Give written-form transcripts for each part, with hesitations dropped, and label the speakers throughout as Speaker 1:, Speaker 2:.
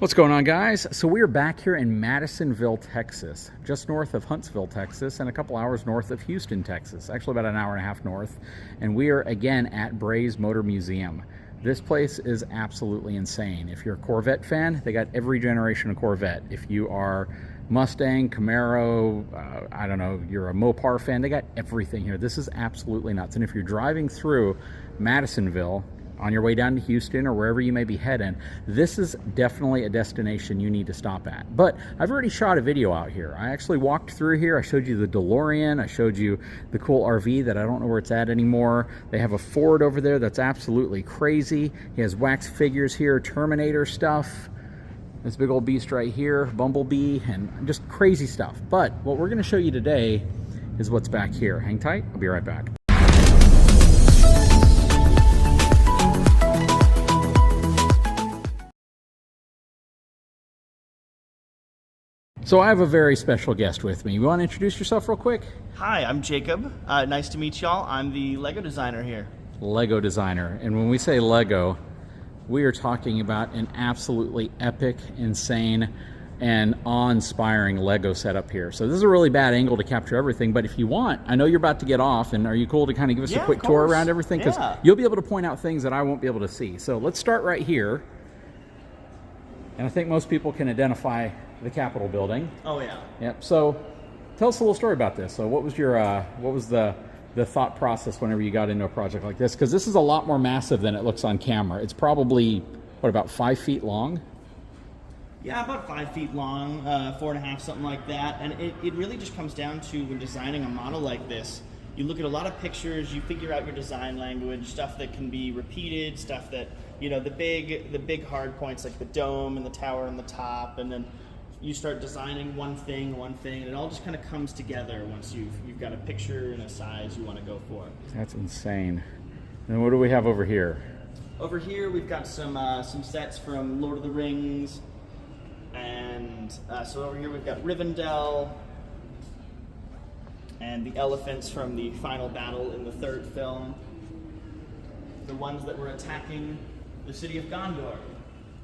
Speaker 1: What's going on, guys? So we are back here in Madisonville, Texas, just north of Huntsville, Texas, and a couple hours north of Houston, Texas, actually about an hour and a half north. And we are again at Bray's Motor Museum. This place is absolutely insane. If you're a Corvette fan, they got every generation of Corvette. If you are Mustang, Camaro, I don't know, you're a Mopar fan, they got everything here. This is absolutely nuts. And if you're driving through Madisonville, on your way down to Houston or wherever you may be heading, this is definitely a destination you need to stop at. But I've already shot a video out here. I actually walked through here. I showed you the DeLorean. I showed you the cool RV that I don't know where it's at anymore. They have a Ford over there that's absolutely crazy. He has wax figures here, Terminator stuff. This big old beast right here, Bumblebee, and just crazy stuff. But what we're going to show you today is what's back here. Hang tight. I'll be right back. So I have a very special guest with me. You want to introduce yourself real quick?
Speaker 2: Hi, I'm Jacob. Nice to meet y'all. I'm the Lego designer here.
Speaker 1: Lego designer. And when we say Lego, we are talking about an absolutely epic, insane, and awe-inspiring Lego setup here. So this is a really bad angle to capture everything, but if you want, I know you're about to get off, and are you cool to kind of give us a quick tour around everything? Because you'll be able to point out things that I won't be able to see. So let's start right here. And I think most people can identify the Capitol building.
Speaker 2: Oh yeah.
Speaker 1: Yep. So tell us a little story about this. So what was your what was the thought process whenever you got into a project like this? Because this is a lot more massive than it looks on camera. It's probably what, about 5 feet long?
Speaker 2: Yeah, about 5 feet long, 4.5, something like that. And it really just comes down to, when designing a model like this, you look at a lot of pictures, you figure out your design language, stuff that can be repeated, stuff that, you know, the big hard points like the dome and the tower and the top, and then you start designing one thing, and it all just kind of comes together once you've got a picture and a size you want to go for.
Speaker 1: That's insane. And what do we have over here?
Speaker 2: Over here we've got some sets from Lord of the Rings, and so over here we've got Rivendell, and the elephants from the final battle in the third film. The ones that were attacking the city of Gondor.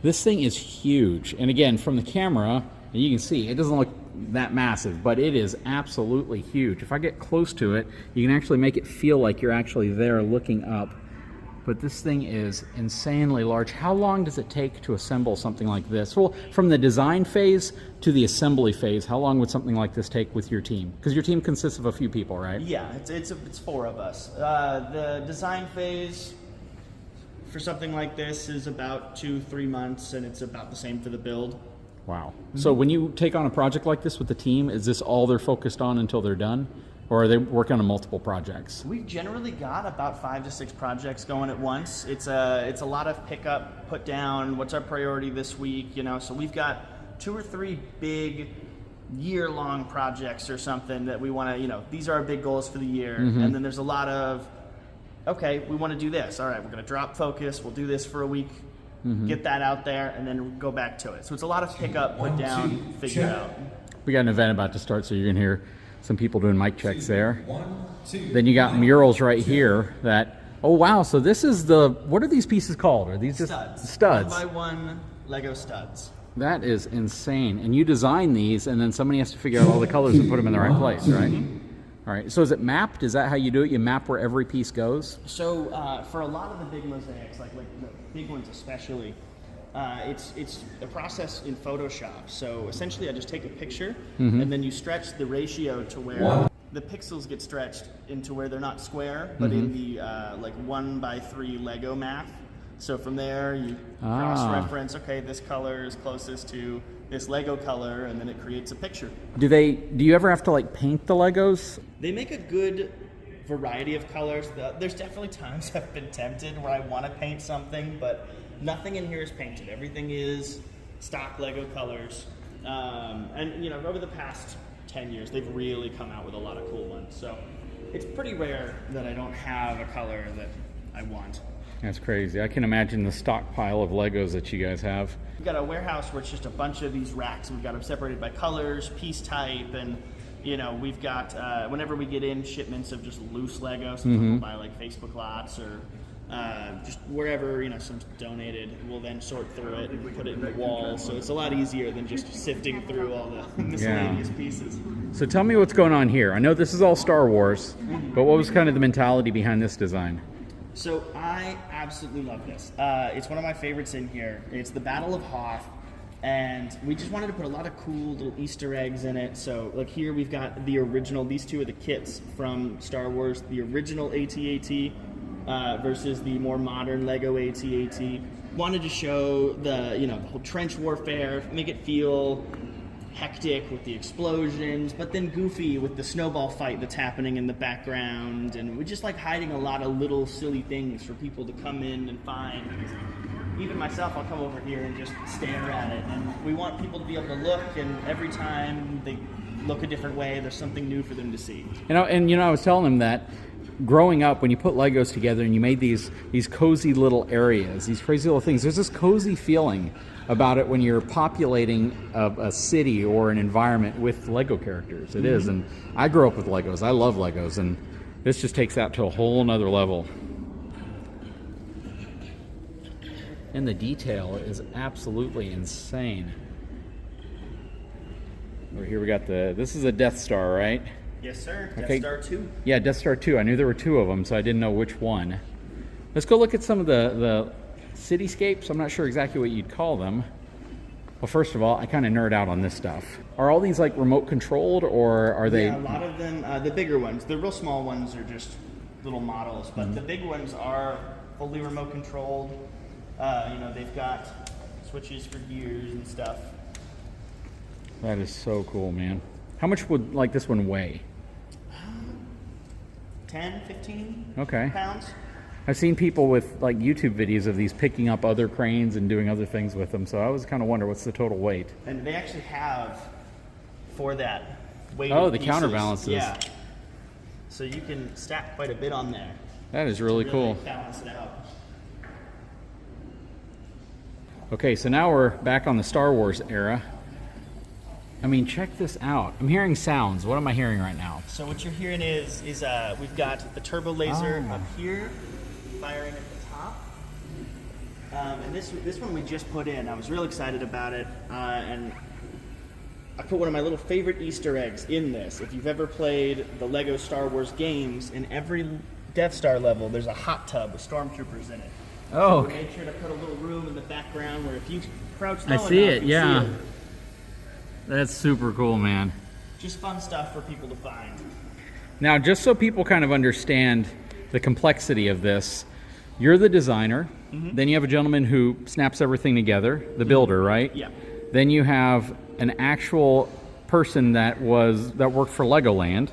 Speaker 1: This thing is huge. And again, from the camera, you can see it doesn't look that massive, but it is absolutely huge. If I get close to it, you can actually make it feel like you're actually there looking up. But this thing is insanely large. How long does it take to assemble something like this? Well, from the design phase to the assembly phase, how long would something like this take with your team? Because your team consists of a few people, right?
Speaker 2: Yeah, it's 4 of us. The design phase for something like this is about 2-3 months, and it's about the same for the build.
Speaker 1: Wow. So when you take on a project like this with the team, is this all they're focused on until they're done? Or are they working on multiple projects?
Speaker 2: We've generally got about 5 to 6 projects going at once. It's a lot of pick up, put down, what's our priority this week, you know, so we've got 2 or 3 big year-long projects or something that we want to, you know, these are our big goals for the year. And then there's a lot of, okay, we want to do this. All right, we're going to drop focus. We'll do this for a week, get that out there, and then go back to it. So it's a lot of pick up, put down, figure out.
Speaker 1: We got an event about to start, so you're going to hear some people doing mic checks there. Then you got murals right here that, oh wow, so this is the, what are these pieces called? Are these just studs?
Speaker 2: 1x1 Lego studs.
Speaker 1: That is insane. And you design these, and then somebody has to figure out all the colors and put them in the right place, right? All right, so is it mapped? Is that how you do it? You map where every piece goes?
Speaker 2: So for a lot of the big mosaics, like the big ones especially, it's a process in Photoshop. So essentially I just take a picture and then you stretch the ratio to where the pixels get stretched into where they're not square, but in the like 1x3 Lego math. So from there you cross-reference, okay, this color is closest to this Lego color, and then it creates a picture. Do
Speaker 1: you ever have to like paint the Legos?
Speaker 2: They make a good variety of colors. There's definitely times I've been tempted where I want to paint something, but nothing in here is painted. Everything is stock Lego colors. And you know, over the past 10 years, they've really come out with a lot of cool ones. So it's pretty rare that I don't have a color that I want.
Speaker 1: That's crazy. I can imagine the stockpile of Legos that you guys have.
Speaker 2: We've got a warehouse where it's just a bunch of these racks. We've got them separated by colors, piece type, and you know, we've got, whenever we get in shipments of just loose Lego, some people buy like Facebook lots or just wherever, you know, someone's donated, we'll then sort through it and put it in the wall. So it's a lot easier than just sifting through all the miscellaneous pieces.
Speaker 1: So tell me what's going on here. I know this is all Star Wars, but what was kind of the mentality behind this design?
Speaker 2: So I absolutely love this. It's one of my favorites in here. It's the Battle of Hoth. And we just wanted to put a lot of cool little Easter eggs in it. So like here we've got the original, these two are the kits from Star Wars, the original AT-AT versus the more modern Lego AT-AT. Wanted to show the, you know, the whole trench warfare, make it feel hectic with the explosions, but then goofy with the snowball fight that's happening in the background. And we just like hiding a lot of little silly things for people to come in and find. Even myself, I'll come over here and just stare at it. And we want people to be able to look, and every time they look a different way, there's something new for them to see.
Speaker 1: You know, I was telling them that growing up, when you put Legos together and you made these cozy little areas, these crazy little things, there's this cozy feeling about it when you're populating a city or an environment with Lego characters. It is, and I grew up with Legos. I love Legos, and this just takes that to a whole nother level. And the detail is absolutely insane. Over here we got this is a Death Star, right?
Speaker 2: Yes, sir.
Speaker 1: Okay.
Speaker 2: Death Star 2.
Speaker 1: Yeah, Death Star 2. I knew there were two of them, so I didn't know which one. Let's go look at some of the cityscapes. I'm not sure exactly what you'd call them. Well, first of all, I kind of nerd out on this stuff. Are all these like remote controlled, or are they?
Speaker 2: Yeah, a lot of them, the bigger ones. The real small ones are just little models, but the big ones are fully remote controlled. You know, they've got switches for gears and stuff.
Speaker 1: That is so cool, man. How much would like this one weigh?
Speaker 2: 10, 15
Speaker 1: okay.
Speaker 2: pounds.
Speaker 1: I've seen people with like YouTube videos of these picking up other cranes and doing other things with them, so I was kind of wonder what's the total weight.
Speaker 2: And they actually have, for that weight.
Speaker 1: Oh, the counterbalances.
Speaker 2: Yeah. So you can stack quite a bit on there.
Speaker 1: That is really cool.
Speaker 2: Balance it out.
Speaker 1: Okay, so now we're back on the Star Wars era. I mean, check this out. I'm hearing sounds. What am I hearing right now?
Speaker 2: So what you're hearing is we've got the turbo laser up here, firing at the top. And this one we just put in. I was real excited about it, and I put one of my little favorite Easter eggs in this. If you've ever played the Lego Star Wars games, in every Death Star level, there's a hot tub with stormtroopers in it.
Speaker 1: Oh,
Speaker 2: so we made sure to put a little room in the background where if you crouch low
Speaker 1: I
Speaker 2: enough,
Speaker 1: see it.
Speaker 2: you
Speaker 1: Yeah,
Speaker 2: see it.
Speaker 1: That's super cool, man.
Speaker 2: Just fun stuff for people to find.
Speaker 1: Now, just so people kind of understand the complexity of this, you're the designer. Then you have a gentleman who snaps everything together, the builder, right?
Speaker 2: Yeah.
Speaker 1: Then you have an actual person that worked for Legoland,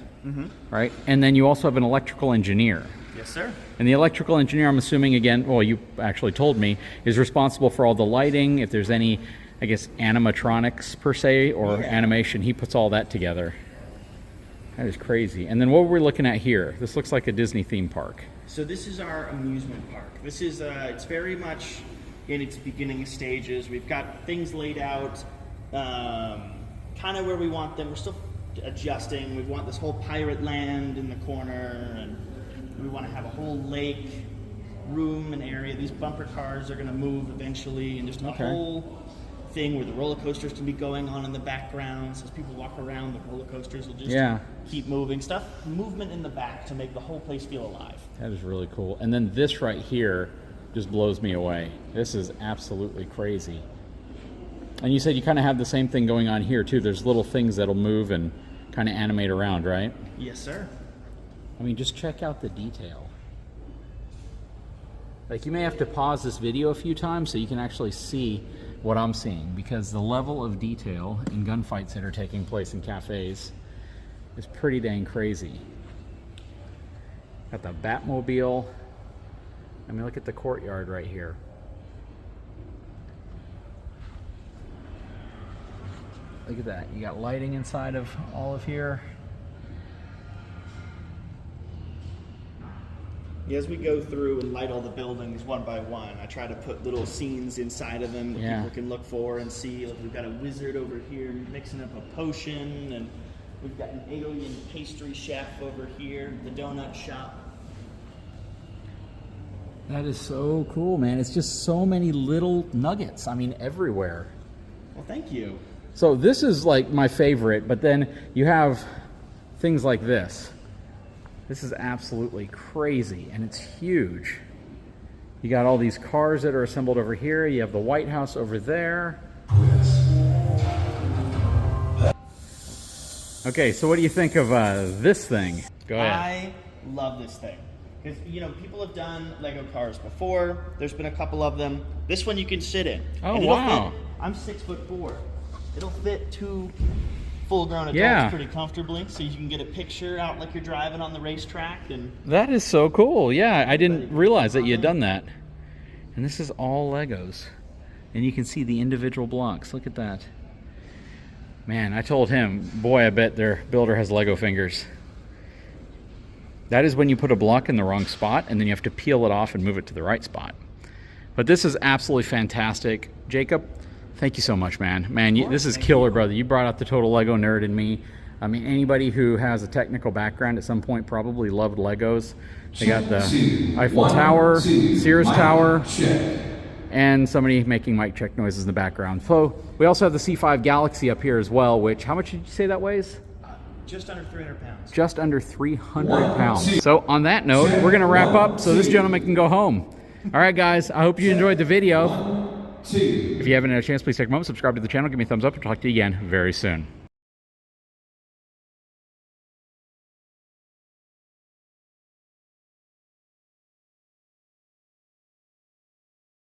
Speaker 1: right? And then you also have an electrical engineer.
Speaker 2: Yes, sir.
Speaker 1: And the electrical engineer, I'm assuming, again, well, you actually told me, is responsible for all the lighting. If there's any, I guess, animatronics per se, or animation, he puts all that together. That is crazy. And then what were we looking at here? This looks like a Disney theme park.
Speaker 2: So this is our amusement park. This is, it's very much in its beginning stages. We've got things laid out kind of where we want them. We're still adjusting. We want this whole pirate land in the corner, and we want to have a whole lake room and area. These bumper cars are going to move eventually, and just a whole thing where the roller coasters can be going on in the background. So as people walk around, the roller coasters will just keep moving. Movement in the back to make the whole place feel alive.
Speaker 1: That is really cool. And then this right here just blows me away. This is absolutely crazy. And you said you kind of have the same thing going on here too. There's little things that'll move and kind of animate around, right?
Speaker 2: Yes, sir.
Speaker 1: I mean, just check out the detail. Like, you may have to pause this video a few times so you can actually see what I'm seeing, because the level of detail in gunfights that are taking place in cafes is pretty dang crazy. Got the Batmobile. I mean, look at the courtyard right here. Look at that. You got lighting inside of all of here.
Speaker 2: As we go through and light all the buildings one by one, I try to put little scenes inside of them that people can look for and see. Like, we've got a wizard over here mixing up a potion, and we've got an alien pastry chef over here, the donut shop.
Speaker 1: That is so cool, man. It's just so many little nuggets. I mean, everywhere.
Speaker 2: Well, thank you.
Speaker 1: So this is like my favorite, but then you have things like this. This is absolutely crazy, and it's huge. You got all these cars that are assembled over here. You have the White House over there. Okay, so what do you think of this thing? Go ahead.
Speaker 2: I love this thing. Because, you know, people have done Lego cars before. There's been a couple of them. This one you can sit in.
Speaker 1: Oh,
Speaker 2: and it'll
Speaker 1: wow.
Speaker 2: Fit, I'm 6'4". It'll fit 2 full-grown adults pretty comfortably. So you can get a picture out like you're driving on the racetrack. And
Speaker 1: that is so cool. Yeah, I didn't realize that you had done that. And this is all Legos. And you can see the individual blocks. Look at that. Man, I told him, boy, I bet their builder has Lego fingers. That is when you put a block in the wrong spot, and then you have to peel it off and move it to the right spot. But this is absolutely fantastic. Jacob, thank you so much, man. Man, this is killer, brother. You brought out the total Lego nerd in me. I mean, anybody who has a technical background at some point probably loved Legos. They got the Eiffel Tower, Sears Tower, and somebody making mic check noises in the background. So we also have the C5 Galaxy up here as well, which, how much did you say that weighs?
Speaker 2: just under 300 pounds.
Speaker 1: Just under 300 pounds. So on that note, we're going to wrap up so this gentleman can go home. All right, guys, I hope you enjoyed the video. If you haven't had a chance, please take a moment, subscribe to the channel, give me a thumbs up, and talk to you again very soon.